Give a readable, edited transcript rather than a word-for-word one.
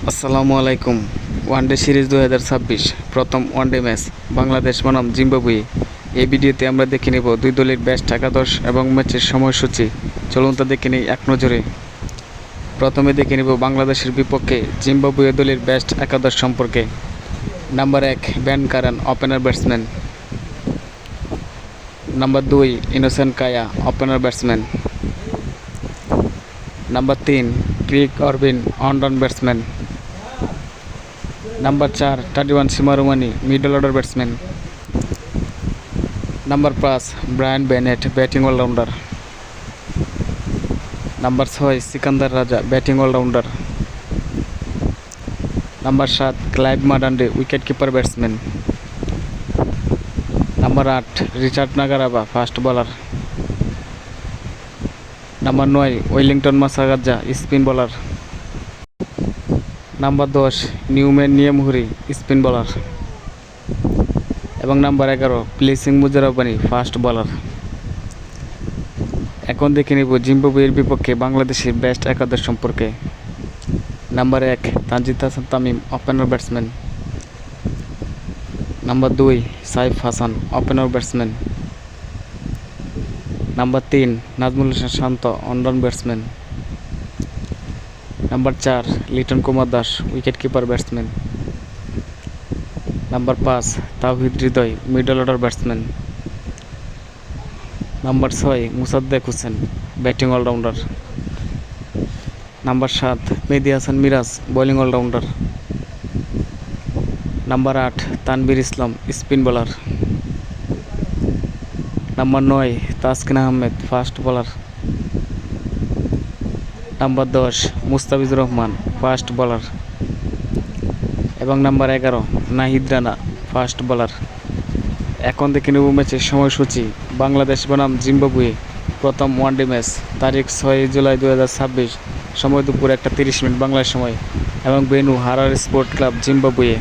আসসালামু আলাইকুম। One day series 2026 প্রথম ওয়ানডে ম্যাচ বাংলাদেশ বনাম জিম্বাবুয়ে। এই ভিডিওতে আমরা দেখে নেব দুই দলের বেস্ট একাদশ এবং ম্যাচের সময়সূচি। চলুন তা দেখে নেই এক নজরে। প্রথমে দেখে নেব বাংলাদেশের বিপক্ষে জিম্বাবুয়ে দলের বেস্ট একাদশ সম্পর্কে। Number 1 Ben Curran, opener batsman. Number 2 Innocent Kaia, opener batsman. Number 3 Craig Ervine, on down batsman. Number 4 31 সিমারুমানি, middle order batsman. Number 5 Brian Bennett, batting allrounder. Number 6 Sikandar Raza, batting allrounder. Number 7 Clive Madande, wicket keeper batsman. Number 8 Richard Ngarava, fast bowler. Number 9 Wellington Masakadza, spin bowler. Number 10 Newman Nyamhuri, spin bowler. এবং number 11 placing Muzarabani, fast bowler. এখন দেখে নেব জিম্বাবুয়ের বিপক্ষে বাংলাদেশের best একাদশ সম্পর্কে। Number 1 Tanzid Hasan Tamim, opener batsman. Number 2 Saif Hasan, opener batsman. Number 3 Najmul Hossain Shanto, on down batsman. Number 4 Liton Kumar Das, wicket keeper batsman. Number 5 Towhid Hridoy, middle order batsman. Number 6 Mosaddek Hossain, batting allrounder. Number 7 Mehedi Hasan Miraz, bowling allrounder. Number 8 Tanvir Islam, spin bowler. Number 9 Taskin Ahmed, fast bowler. Number 10 Mustafizur Rahman, fast bowler. এবং number 11 Nahid Rana, fast bowler. এখন দেখে নেব ম্যাচের সময়সূচি। বাংলাদেশ বনাম Zimbabwe প্রথম one day match, তারিখ 6 জুলাই 2026, সময় দুপুর 1:30 বাংলাদেশ সময়, এবং venue Harare sport club, Zimbabwe.